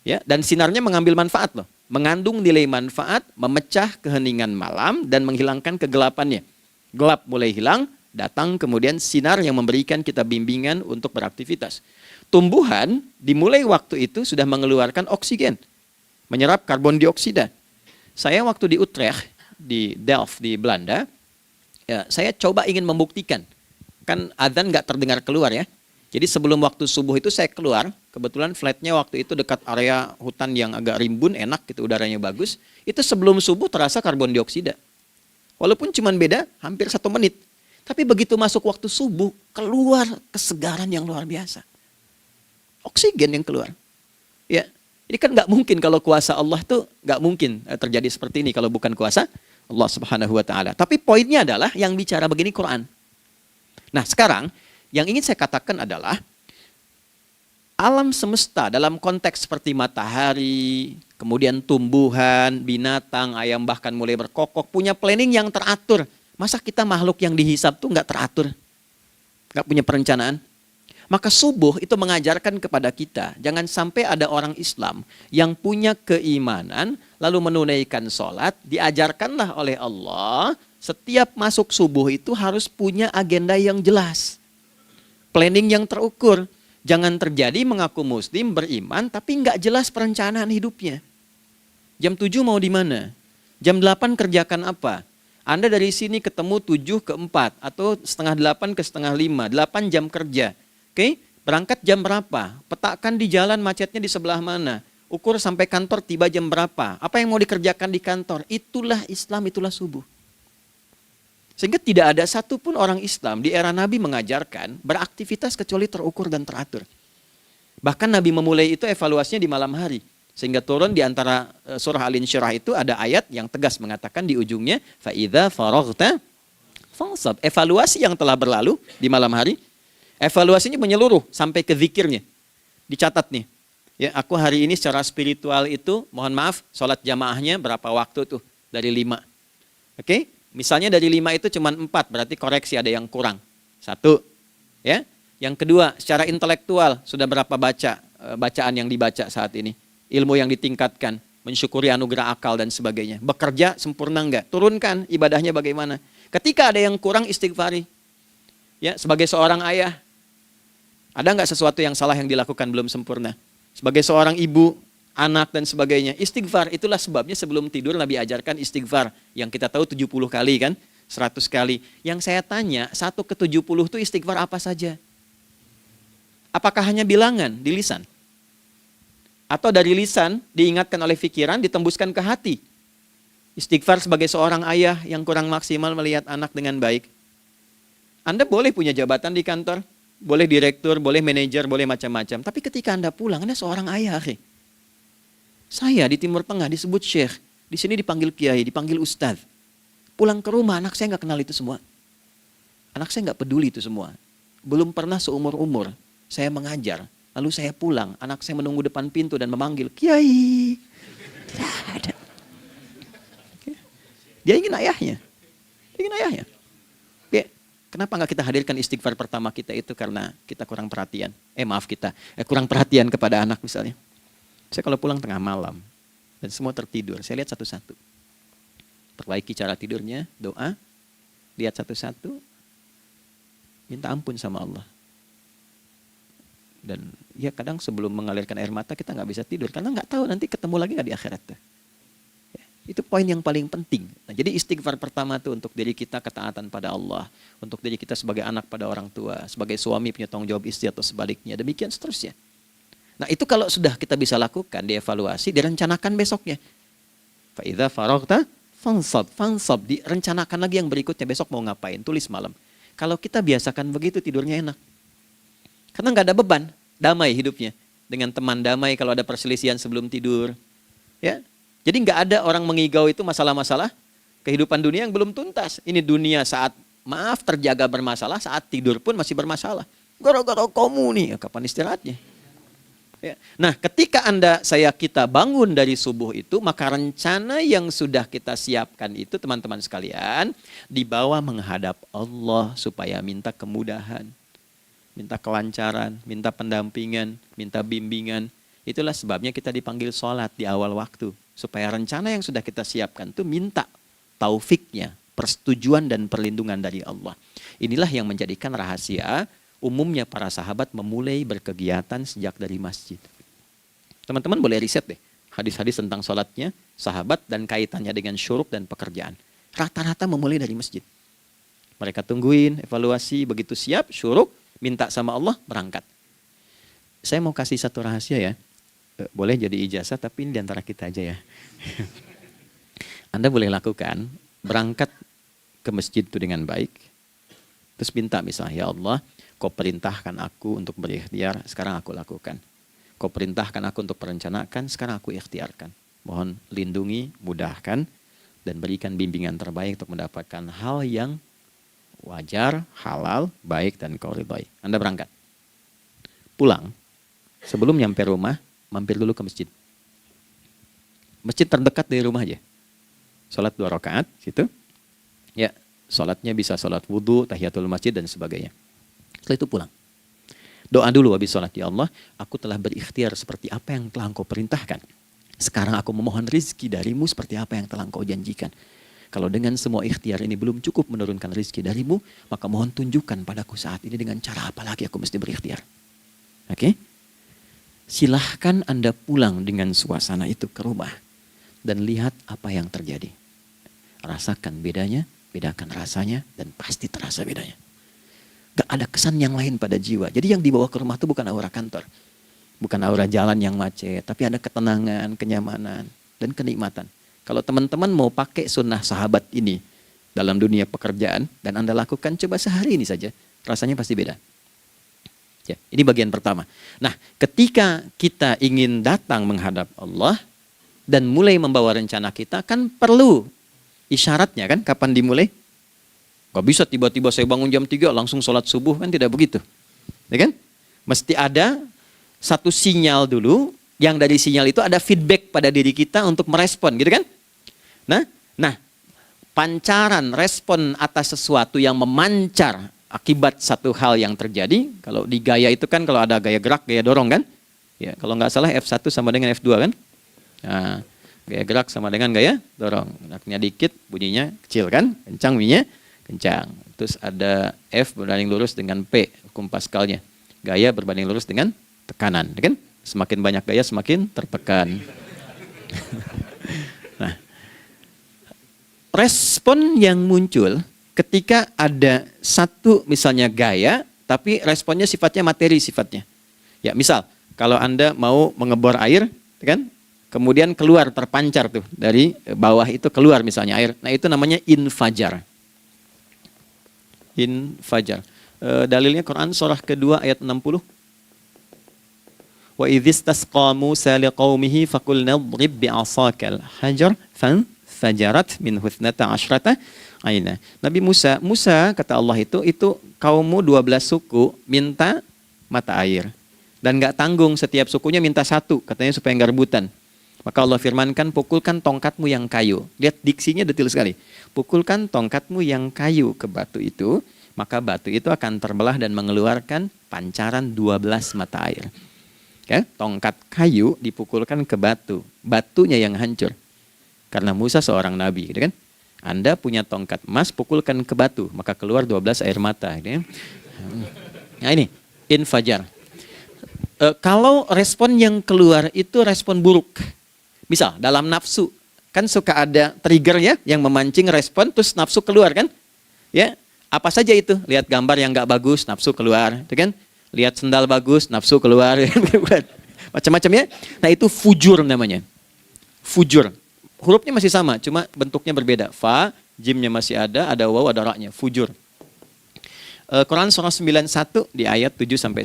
Ya, dan sinarnya mengambil manfaat loh. Mengandung nilai manfaat, memecah keheningan malam dan menghilangkan kegelapannya. Gelap mulai hilang, datang kemudian sinar yang memberikan kita bimbingan untuk beraktivitas. Tumbuhan dimulai waktu itu sudah mengeluarkan oksigen, menyerap karbon dioksida. Saya waktu di Utrecht, di Delft di Belanda, ya, saya coba ingin membuktikan. Kan adzan nggak terdengar keluar ya. Jadi sebelum waktu subuh itu saya keluar, kebetulan flatnya waktu itu dekat area hutan yang agak rimbun, enak gitu, udaranya bagus. Itu sebelum subuh terasa karbon dioksida. Walaupun cuma beda hampir 1 menit. Tapi begitu masuk waktu subuh, keluar kesegaran yang luar biasa. Oksigen yang keluar. Ya, ini kan nggak mungkin kalau kuasa Allah tuh nggak mungkin terjadi seperti ini kalau bukan kuasa Allah Subhanahu wa taala. Tapi poinnya adalah yang bicara begini Quran. Nah, sekarang yang ingin saya katakan adalah alam semesta dalam konteks seperti matahari, kemudian tumbuhan, binatang, ayam bahkan mulai berkokok, punya planning yang teratur. Masa kita makhluk yang dihisab tuh nggak teratur? Nggak punya perencanaan? Maka subuh itu mengajarkan kepada kita, jangan sampai ada orang Islam yang punya keimanan, lalu menunaikan sholat, diajarkanlah oleh Allah, setiap masuk subuh itu harus punya agenda yang jelas. Planning yang terukur. Jangan terjadi mengaku muslim, beriman, tapi nggak jelas perencanaan hidupnya. Jam 7 mau di mana? Jam 8 kerjakan apa? Anda dari sini ketemu 7 ke 4, atau setengah 8 ke setengah 5, 8 jam kerja. Oke, berangkat jam berapa? Petakan di jalan macetnya di sebelah mana? Ukur sampai kantor tiba jam berapa? Apa yang mau dikerjakan di kantor? Itulah Islam, itulah subuh. Sehingga tidak ada satupun orang Islam di era Nabi mengajarkan beraktivitas kecuali terukur dan teratur. Bahkan Nabi memulai itu evaluasinya di malam hari. Sehingga turun di antara surah Al-Insyirah itu ada ayat yang tegas mengatakan di ujungnya, فَإِذَا فَرَغْتَ فَانْصَبْ. Evaluasi yang telah berlalu di malam hari. Evaluasinya menyeluruh sampai ke zikirnya. Dicatat nih. Ya, aku hari ini secara spiritual itu, mohon maaf, sholat jamaahnya berapa waktu tuh? Dari 5. Oke? Misalnya dari 5 itu cuma 4, berarti koreksi ada yang kurang. 1. Ya. Yang kedua, secara intelektual sudah berapa bacaan yang dibaca saat ini? Ilmu yang ditingkatkan, mensyukuri anugerah akal dan sebagainya. Bekerja sempurna enggak? Turunkan ibadahnya bagaimana? Ketika ada yang kurang, istighfari. Ya, sebagai seorang ayah, ada nggak sesuatu yang salah yang dilakukan belum sempurna? Sebagai seorang ibu, anak dan sebagainya, istighfar. Itulah sebabnya sebelum tidur Nabi ajarkan istighfar. Yang kita tahu 70 kali kan, 100 kali. Yang saya tanya, 1 ke 70 itu istighfar apa saja? Apakah hanya bilangan di lisan? Atau dari lisan diingatkan oleh pikiran, ditembuskan ke hati? Istighfar sebagai seorang ayah yang kurang maksimal melihat anak dengan baik. Anda boleh punya jabatan di kantor, boleh direktur, boleh manajer, boleh macam-macam. Tapi ketika Anda pulang, Anda seorang ayah. Saya di Timur Tengah disebut syekh, di sini dipanggil kiai, dipanggil ustadz. Pulang ke rumah, anak saya nggak kenal itu semua. Anak saya nggak peduli itu semua. Belum pernah seumur-umur saya mengajar, lalu saya pulang, anak saya menunggu depan pintu dan memanggil, kiai. Dia ingin ayahnya. Dia ingin ayahnya. Kenapa nggak kita hadirkan istighfar pertama kita itu karena kita kurang perhatian. Kurang perhatian kepada anak misalnya. Saya kalau pulang tengah malam dan semua tertidur, saya lihat satu-satu. Perbaiki cara tidurnya, doa, lihat satu-satu, minta ampun sama Allah. Dan ya kadang sebelum mengalirkan air mata kita nggak bisa tidur karena nggak tahu nanti ketemu lagi nggak di akhirat. Itu poin yang paling penting. Nah, jadi istighfar pertama itu untuk diri kita ketaatan pada Allah. Untuk diri kita sebagai anak pada orang tua. Sebagai suami punya tanggung jawab istri atau sebaliknya. Demikian seterusnya. Nah itu kalau sudah kita bisa lakukan, dievaluasi, direncanakan besoknya. Fa'idha faraghta fansab. Direncanakan lagi yang berikutnya, besok mau ngapain, tulis malam. Kalau kita biasakan begitu tidurnya enak. Karena nggak ada beban, damai hidupnya. Dengan teman damai kalau ada perselisihan sebelum tidur. Ya. Jadi nggak ada orang mengigau itu masalah-masalah kehidupan dunia yang belum tuntas. Ini dunia saat terjaga bermasalah, saat tidur pun masih bermasalah. Gara-gara kamu nih, kapan istirahatnya? Ya. Nah ketika kita bangun dari subuh itu, maka rencana yang sudah kita siapkan itu teman-teman sekalian, dibawa menghadap Allah supaya minta kemudahan, minta kelancaran, minta pendampingan, minta bimbingan. Itulah sebabnya kita dipanggil sholat di awal waktu. Supaya rencana yang sudah kita siapkan itu minta taufiknya, persetujuan dan perlindungan dari Allah. Inilah yang menjadikan rahasia umumnya para sahabat memulai berkegiatan sejak dari masjid. Teman-teman boleh riset deh hadis-hadis tentang sholatnya sahabat dan kaitannya dengan syuruk dan pekerjaan. Rata-rata memulai dari masjid. Mereka tungguin, evaluasi, begitu siap, syuruk, minta sama Allah, berangkat. Saya mau kasih satu rahasia ya. Boleh jadi ijazah tapi ini diantara kita aja ya. Anda boleh lakukan, berangkat ke masjid itu dengan baik. Terus minta misalnya, ya Allah, kau perintahkan aku untuk berikhtiar, sekarang aku lakukan. Kau perintahkan aku untuk merencanakan, sekarang aku ikhtiarkan. Mohon lindungi, mudahkan, dan berikan bimbingan terbaik untuk mendapatkan hal yang wajar, halal, baik, dan kau ridhoi. Anda berangkat. Pulang. Sebelum nyampe rumah, mampir dulu ke masjid. Masjid terdekat dari rumah aja. Sholat 2 rakaat, gitu. Ya, sholatnya bisa sholat wudhu, tahiyatul masjid, dan sebagainya. Setelah itu pulang. Doa dulu habis sholat. Ya Allah, aku telah berikhtiar seperti apa yang telah Engkau perintahkan. Sekarang aku memohon rizki darimu seperti apa yang telah Engkau janjikan. Kalau dengan semua ikhtiar ini belum cukup menurunkan rizki darimu, maka mohon tunjukkan padaku saat ini dengan cara apa lagi aku mesti berikhtiar. Oke? Silahkan Anda pulang dengan suasana itu ke rumah. Dan lihat apa yang terjadi. Rasakan bedanya, bedakan rasanya, dan pasti terasa bedanya. Gak ada kesan yang lain pada jiwa. Jadi yang dibawa ke rumah itu bukan aura kantor. Bukan aura jalan yang macet. Tapi ada ketenangan, kenyamanan, dan kenikmatan. Kalau teman-teman mau pakai sunnah sahabat ini dalam dunia pekerjaan, dan Anda lakukan coba sehari ini saja, rasanya pasti beda. Ya, ini bagian pertama. Nah, ketika kita ingin datang menghadap Allah, dan mulai membawa rencana kita, kan perlu isyaratnya kan, kapan dimulai? Gak bisa tiba-tiba saya bangun jam 3 langsung sholat subuh, kan tidak begitu. Ya kan? Mesti ada satu sinyal dulu, yang dari sinyal itu ada feedback pada diri kita untuk merespon, gitu kan? Nah, pancaran respon atas sesuatu yang memancar akibat satu hal yang terjadi, kalau di gaya itu kan kalau ada gaya gerak, gaya dorong kan? Ya, kalau nggak salah F1 sama dengan F2 kan? Nah, gaya gerak sama dengan gaya dorong. Geraknya dikit, bunyinya kecil kan? Kencang bunyinya, kencang. Terus ada F berbanding lurus dengan P, hukum Pascalnya. Gaya berbanding lurus dengan tekanan, kan? Semakin banyak gaya, semakin tertekan. Nah, respon yang muncul ketika ada satu misalnya gaya, tapi responnya sifatnya materi sifatnya. Ya, misal kalau Anda mau mengebor air, kan? Kemudian keluar terpancar tuh dari bawah itu keluar misalnya air. Nah, itu namanya infajar. Infajar. Dalilnya Quran surah kedua ayat 60. Wa idzistasqa Musa liqaumihi faqulna idrib bi'asakal hajar fanfajarat min husnata asyrata aina. Nabi Musa kata Allah itu kaummu 12 suku minta mata air. Dan enggak tanggung, setiap sukunya minta satu, katanya supaya enggak rebutan. Maka Allah firmankan, pukulkan tongkatmu yang kayu. Lihat diksinya detil sekali. Pukulkan tongkatmu yang kayu ke batu itu, maka batu itu akan terbelah dan mengeluarkan pancaran 12 mata air. Ya, tongkat kayu dipukulkan ke batu, batunya yang hancur. Karena Musa seorang nabi, gitu kan? Anda punya tongkat emas, pukulkan ke batu, maka keluar 12 air mata. Gitu kan? Nah ini, infajar. Kalau respon yang keluar itu respon buruk. Misal dalam nafsu, kan suka ada triggernya yang memancing respon, terus nafsu keluar kan? Ya, apa saja itu? Lihat gambar yang nggak bagus, nafsu keluar, itu kan? Lihat sendal bagus, nafsu keluar, macam-macam ya. Nah itu fujur namanya, fujur. Hurufnya masih sama, cuma bentuknya berbeda. Fa, jimnya masih ada waw, ada ra-nya, fujur. Quran surah 91 di ayat 7-10.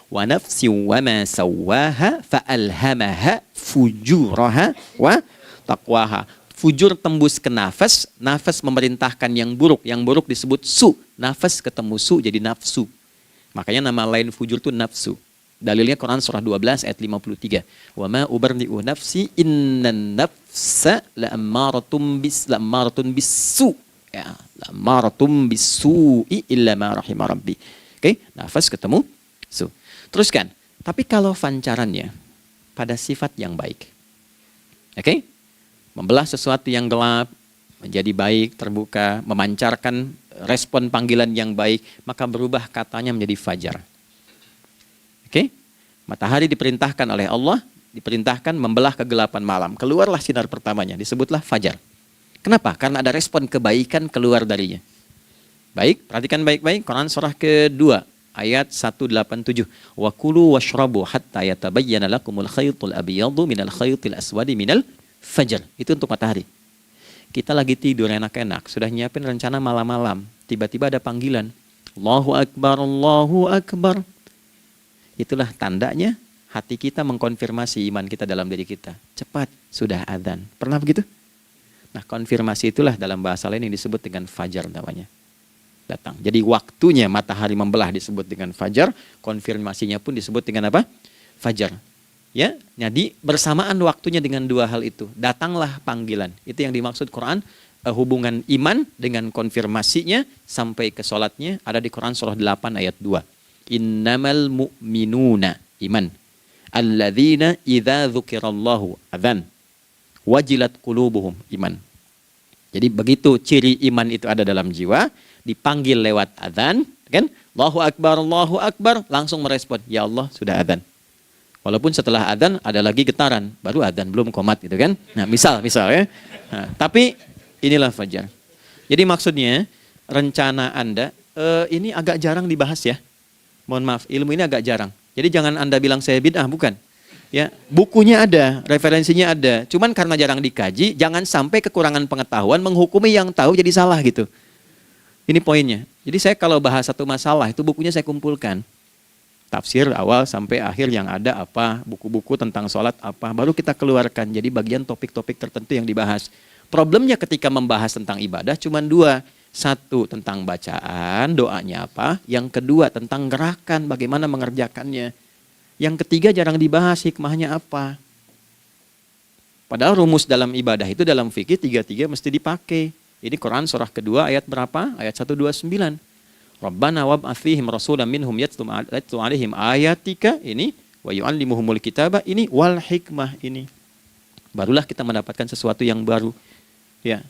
Wa nafsi wa ma sawwaha fa'alhamaha fujuraha wa taqwaha. Fujur tembus ke nafas, nafas memerintahkan yang buruk disebut su. Nafas ketemu su jadi nafsu. Makanya nama lain fujur itu nafsu. Dalilnya Quran surah 12 ayat 53. Wa ma ubarni'u nafsi innan nafsa la'ammaratun bisu. Ya, la'ammaratun bisu'i illa ma rahima rabbi. Oke, nafas ketemu su. Teruskan. Tapi kalau pancarannya pada sifat yang baik. Oke? Membelah sesuatu yang gelap menjadi baik, terbuka, memancarkan respon panggilan yang baik, maka berubah katanya menjadi fajar. Oke? Matahari diperintahkan oleh Allah, diperintahkan membelah kegelapan malam. Keluarlah sinar pertamanya, disebutlah fajar. Kenapa? Karena ada respon kebaikan keluar darinya. Baik, perhatikan baik-baik. Quran surah kedua, ayat 187. Wa kulu washrabu hatta yatabayyana lakumul khaytul abyadu minal khaytil aswadi minal fajar. Itu untuk matahari. Kita lagi tidur enak-enak, sudah nyiapin rencana malam-malam. Tiba-tiba ada panggilan. Allahu Akbar, Allahu Akbar. Itulah tandanya hati kita mengkonfirmasi iman kita dalam diri kita. Cepat, sudah adzan. Pernah begitu? Nah, konfirmasi itulah dalam bahasa lain yang disebut dengan fajar namanya. Datang. Jadi waktunya matahari membelah disebut dengan fajar, konfirmasinya pun disebut dengan apa? fajar. Ya, jadi bersamaan waktunya dengan dua hal itu. Datanglah panggilan. Itu yang dimaksud Quran, hubungan iman dengan konfirmasinya sampai ke sholatnya ada di Quran surah 8 ayat 2. Innamal mu'minuna iman. Alladzina idza dzukirallahu adzan. Wajilat qulubuhum iman. Jadi begitu ciri iman itu ada dalam jiwa, dipanggil lewat adzan, kan? Allahu Akbar, langsung merespon, ya Allah sudah adzan. Walaupun setelah adzan ada lagi getaran, baru adzan belum qomat gitu kan. Nah, misal ya. Nah, tapi inilah fajar. Jadi maksudnya rencana Anda ini agak jarang dibahas ya. Mohon maaf, ilmu ini agak jarang. Jadi jangan Anda bilang saya bid'ah, bukan. Ya, bukunya ada, referensinya ada. Cuman karena jarang dikaji, jangan sampai kekurangan pengetahuan menghukumi yang tahu jadi salah gitu. Ini poinnya. Jadi saya kalau bahas satu masalah itu bukunya saya kumpulkan. Tafsir awal sampai akhir yang ada apa, buku-buku tentang sholat apa, baru kita keluarkan. Jadi bagian topik-topik tertentu yang dibahas. Problemnya ketika membahas tentang ibadah cuma dua. Satu tentang bacaan, doanya apa. Yang kedua tentang gerakan, bagaimana mengerjakannya. Yang ketiga jarang dibahas, hikmahnya apa. Padahal rumus dalam ibadah itu dalam fikih tiga-tiga mesti dipakai. Ini Quran surah kedua ayat berapa? Ayat 129. Rabbana wab'ats fihim rasulan minhum yatlu 'alaihim ayatika ini wa yu'allimuhumul kitaba ini wal hikmah ini. Barulah kita mendapatkan sesuatu yang baru. Ya.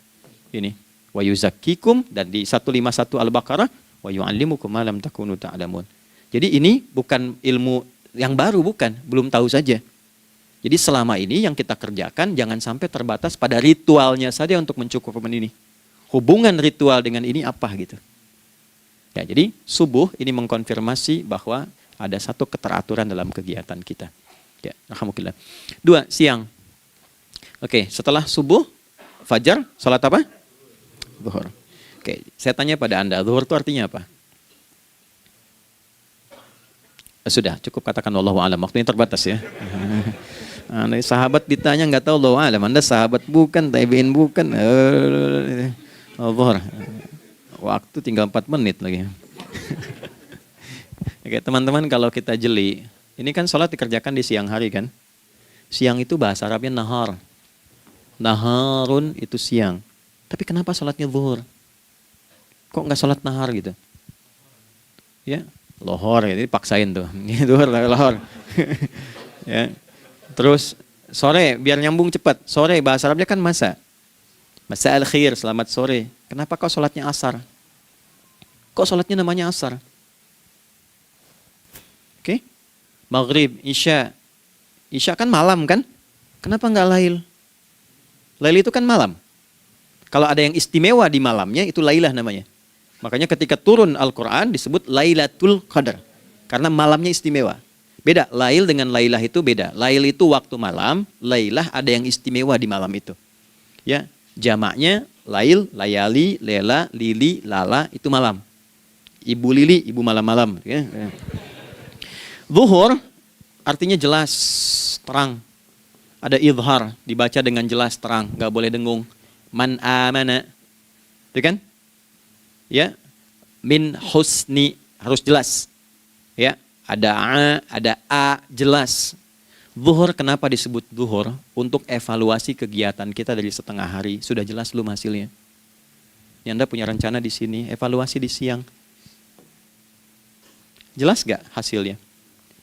Ini wa yuzakkikum dan di 151 Al-Baqarah wa yu'allimukum ma lam takunu ta'lamun. Jadi ini bukan ilmu yang baru, bukan, belum tahu saja. Jadi selama ini yang kita kerjakan jangan sampai terbatas pada ritualnya saja untuk mencukupkan ini. Hubungan ritual dengan ini apa gitu. Ya, jadi subuh ini mengkonfirmasi bahwa ada satu keteraturan dalam kegiatan kita. Ya, alhamdulillah. 2, siang. Oke, setelah subuh, fajar, salat apa? Zuhur. Oke, saya tanya pada Anda, zuhur itu artinya apa? Sudah, cukup katakan wallahu a'lam. Waktunya terbatas ya. Anda sahabat ditanya nggak tahu wallahu a'lam. Anda sahabat bukan, tabi'in bukan. Zuhur. Waktu tinggal 4 menit lagi. Oke, teman-teman kalau kita jeli, ini kan sholat dikerjakan di siang hari kan? Siang itu bahasa Arabnya nahar. Naharun itu siang. Tapi kenapa sholatnya zuhur? Kok nggak sholat nahar gitu? Ya, lohor, ya, ini paksain tuh. Zuhur, lohor. Ya. Terus sore, biar nyambung cepat. Sore, bahasa Arabnya kan masa. Masa al-khir, selamat sore. Kenapa kok sholatnya asar? Kok sholatnya namanya asar? Oke. Maghrib, isya. Isya kan malam kan? Kenapa nggak lail? Lail itu kan malam. Kalau ada yang istimewa di malamnya, itu lailah namanya. Makanya ketika turun Al-Quran disebut Lailatul Qadar. Karena malamnya istimewa. Beda, lail dengan lailah itu beda. Lail itu waktu malam, lailah ada yang istimewa di malam itu. Ya. Jamaknya lail, layali, lela, lili, lala, itu malam. Ibu lili, ibu malam-malam. Ya. Zuhur artinya jelas, terang. Ada idhar, dibaca dengan jelas, terang. Gak boleh dengung. Man amana. Itu kan? Ya. Min husni, harus jelas. Ya. Ada a, jelas. Zuhur kenapa disebut zuhur? Untuk evaluasi kegiatan kita dari setengah hari. Sudah jelas belum hasilnya? Ini Anda punya rencana di sini, evaluasi di siang. Jelas gak hasilnya?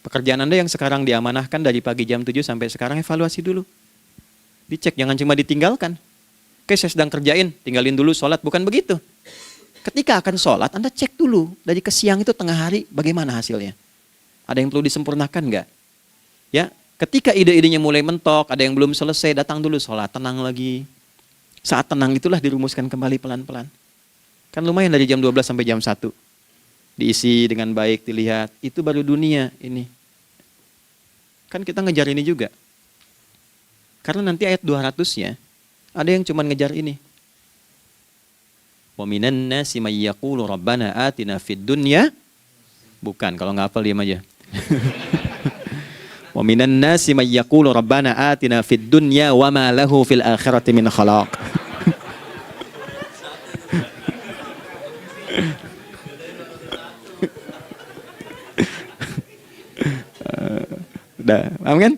Pekerjaan Anda yang sekarang diamanahkan dari pagi jam 7 sampai sekarang, evaluasi dulu. Dicek, jangan cuma ditinggalkan. Oke, saya sedang kerjain, tinggalin dulu sholat. Bukan begitu. Ketika akan sholat, Anda cek dulu. Dari ke siang itu tengah hari, bagaimana hasilnya? Ada yang perlu disempurnakan gak? Ya. Ketika ide-idenya mulai mentok, ada yang belum selesai, datang dulu sholat, tenang lagi. Saat tenang itulah dirumuskan kembali pelan-pelan. Kan lumayan dari jam 12 sampai jam 1. Diisi dengan baik, dilihat. Itu baru dunia ini. Kan kita ngejar ini juga. Karena nanti ayat 200-nya, ada yang cuma ngejar ini. Wa minan nasi may yaqulu rabbana atina fid dunya. Bukan, kalau nggak hafal diam aja. Wa minan nasi may yaqulu rabbana atina fid dunya wa ma lahu fil akhirati min khalaq. Nah, paham kan?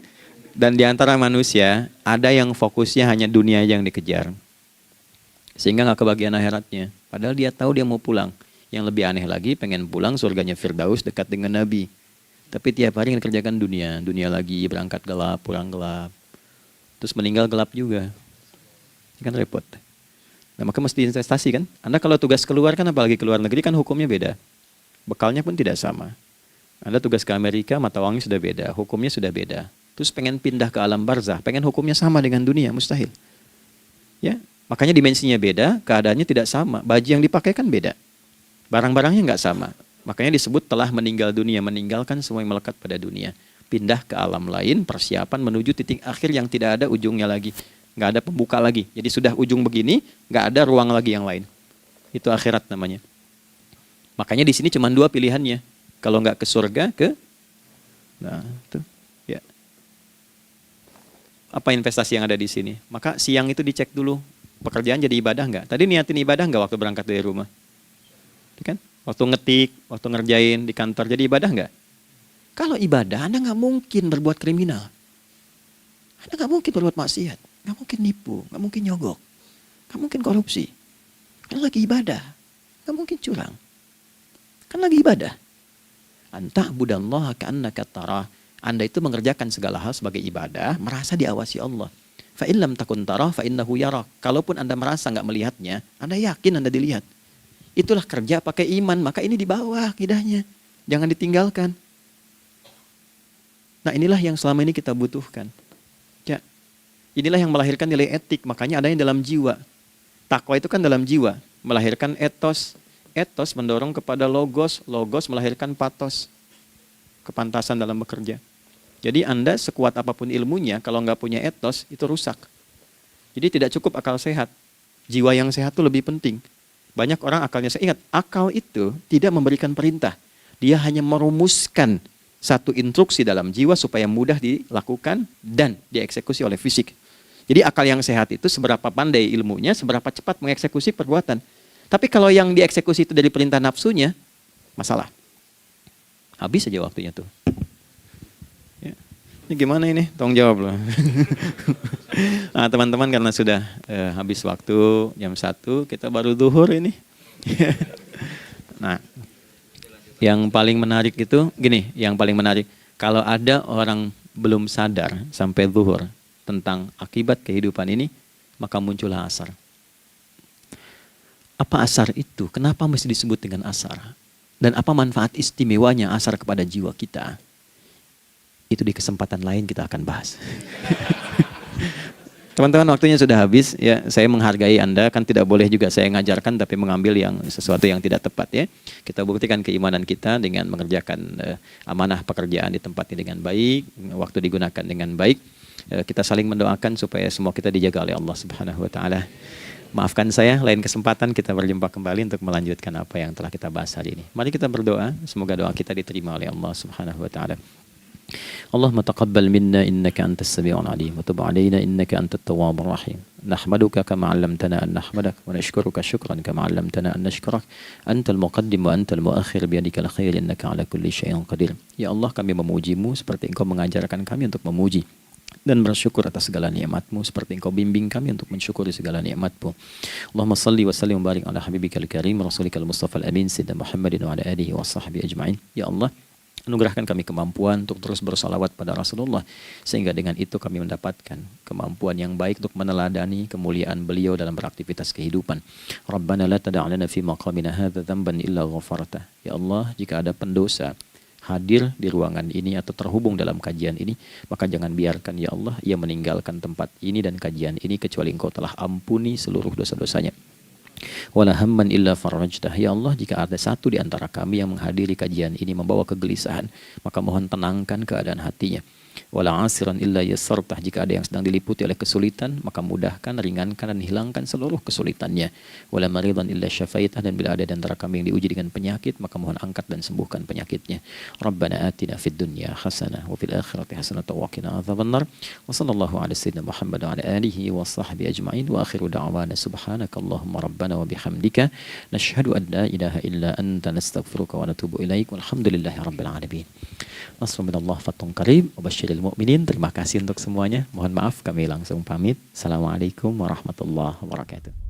Dan di antara manusia ada yang fokusnya hanya dunia yang dikejar, sehingga nggak kebagian akhiratnya. Padahal dia tahu dia mau pulang. Yang lebih aneh lagi, pengen pulang surganya Firdaus dekat dengan Nabi. Tapi tiap hari kerjakan dunia, dunia lagi, berangkat gelap, pulang gelap, terus meninggal gelap juga. Ini kan repot. Nah, maka mesti investasi kan. Anda kalau tugas keluar kan, apalagi keluar negeri kan hukumnya beda. Bekalnya pun tidak sama. Anda tugas ke Amerika, mata uangnya sudah beda, hukumnya sudah beda. Terus pengen pindah ke alam barzah, pengen hukumnya sama dengan dunia, mustahil. Ya, makanya dimensinya beda, keadaannya tidak sama. Baju yang dipakai kan beda. Barang-barangnya nggak sama. Makanya disebut telah meninggal dunia, meninggalkan semua yang melekat pada dunia. Pindah ke alam lain, persiapan menuju titik akhir yang tidak ada ujungnya lagi. Nggak ada pembuka lagi. Jadi sudah ujung begini, nggak ada ruang lagi yang lain. Itu akhirat namanya. Makanya di sini cuma dua pilihannya. Kalau nggak ke surga, nah itu. Ya. Apa investasi yang ada di sini? Maka siang itu dicek dulu. Pekerjaan jadi ibadah nggak? Tadi niatin ibadah nggak waktu berangkat dari rumah? Kan? Waktu ngetik, waktu ngerjain di kantor, jadi ibadah nggak? Kalau ibadah, Anda nggak mungkin berbuat kriminal. Anda nggak mungkin berbuat maksiat. Nggak mungkin nipu, nggak mungkin nyogok. Nggak mungkin korupsi. Kan lagi ibadah. Nggak mungkin curang. Kan lagi ibadah. Anta budallaha ka'annaka tarah. Anda itu mengerjakan segala hal sebagai ibadah, merasa diawasi Allah. Fa in lam takun tarah fa innahu yarak. Kalaupun Anda merasa nggak melihatnya, Anda yakin Anda dilihat. Itulah kerja pakai iman, maka ini di bawah akidahnya. Jangan ditinggalkan. Nah, inilah yang selama ini kita butuhkan. Ya. Inilah yang melahirkan nilai etik, makanya adanya dalam jiwa. Takwa itu kan dalam jiwa, melahirkan etos. Etos mendorong kepada logos, logos melahirkan patos. Kepantasan dalam bekerja. Jadi Anda sekuat apapun ilmunya, kalau nggak punya etos, itu rusak. Jadi tidak cukup akal sehat. Jiwa yang sehat itu lebih penting. Banyak orang akalnya, saya ingat, akal itu tidak memberikan perintah. Dia hanya merumuskan satu instruksi dalam jiwa supaya mudah dilakukan dan dieksekusi oleh fisik. Jadi akal yang sehat itu seberapa pandai ilmunya, seberapa cepat mengeksekusi perbuatan. Tapi kalau yang dieksekusi itu dari perintah nafsunya, masalah. Habis saja waktunya tuh. Ya. Ini gimana ini? Tolong jawab loh. Nah, teman-teman karena sudah habis waktu jam 1, kita baru zuhur ini. Nah, yang paling menarik itu gini, yang paling menarik kalau ada orang belum sadar sampai zuhur tentang akibat kehidupan ini, maka muncullah asar. Apa asar itu? Kenapa mesti disebut dengan asar? Dan apa manfaat istimewanya asar kepada jiwa kita? Itu di kesempatan lain kita akan bahas. Teman-teman, waktunya sudah habis ya. Saya menghargai Anda, kan tidak boleh juga saya ngajarkan tapi mengambil yang sesuatu yang tidak tepat ya. Kita buktikan keimanan kita dengan mengerjakan amanah pekerjaan di tempat ini dengan baik, waktu digunakan dengan baik. Kita saling mendoakan supaya semua kita dijaga oleh Allah Subhanahu wa taala. Maafkan saya, lain kesempatan kita berjumpa kembali untuk melanjutkan apa yang telah kita bahas hari ini. Mari kita berdoa, semoga doa kita diterima oleh Allah Subhanahu wa taala. اللهم تقبل منا إنك أنت السميع العليم وتب علينا إنك أنت التواب الرحيم نحمدك كما علمتنا أن نحمدك ونشكرك شكرا كما علمتنا أن نشكرك أنت المقدم وأنت المؤخر بيدك الخير إنك على كل شيء قدير. Ya Allah, kami memujimu seperti Engkau mengajarkan kami untuk memuji dan bersyukur atas segala nikmat-Mu seperti Engkau bimbing kami untuk mensyukuri segala nikmat-Mu. Allahumma salli wa sallim wa barik ala habibikal karim rasulikal mustafa al-amin sayyidina Muhammadin wa ala alihi wa sahbihi ajma'in. Ya Allah, anugerahkan kami kemampuan untuk terus bersalawat pada Rasulullah, sehingga dengan itu kami mendapatkan kemampuan yang baik untuk meneladani kemuliaan beliau dalam beraktivitas kehidupan. Rabbana la tada' lana fi maqamina hadza dhanban illa ghafartah. Ya Allah, jika ada pendosa hadir di ruangan ini atau terhubung dalam kajian ini, maka jangan biarkan ya Allah ia meninggalkan tempat ini dan kajian ini kecuali Engkau telah ampuni seluruh dosa-dosanya. Wala hamman illa farajtah. Ya Allah, jika ada satu di antara kami yang menghadiri kajian ini membawa kegelisahan, maka mohon tenangkan keadaan hatinya. Wala asiran illa yassartah. Jika ada yang sedang diliputi oleh kesulitan, maka mudahkan, ringankan dan hilangkan seluruh kesulitannya. Wala maridan illa syafaitah. Dan bila ada di antara kami yang diuji dengan penyakit, maka mohon angkat dan sembuhkan penyakitnya. Rabbana atina fid dunya hasanah wa fil akhirati hasanah wa qina adzabannar. Wa sallallahu ala sayyidina Muhammad wa ala alihi wa sahbihi ajma'in. Wa akhiru da'wana subhanakallahumma rabbana wa bihamdika nashhadu an la ilaha illa anta nastaghfiruka wa natubu ilaik. Walhamdulillahi rabbil alamin. Nasrun minallah fathun qarib wa basyiril mu'minin. Terima kasih untuk semuanya. Mohon maaf kami langsung pamit. Assalamualaikum warahmatullahi wabarakatuh.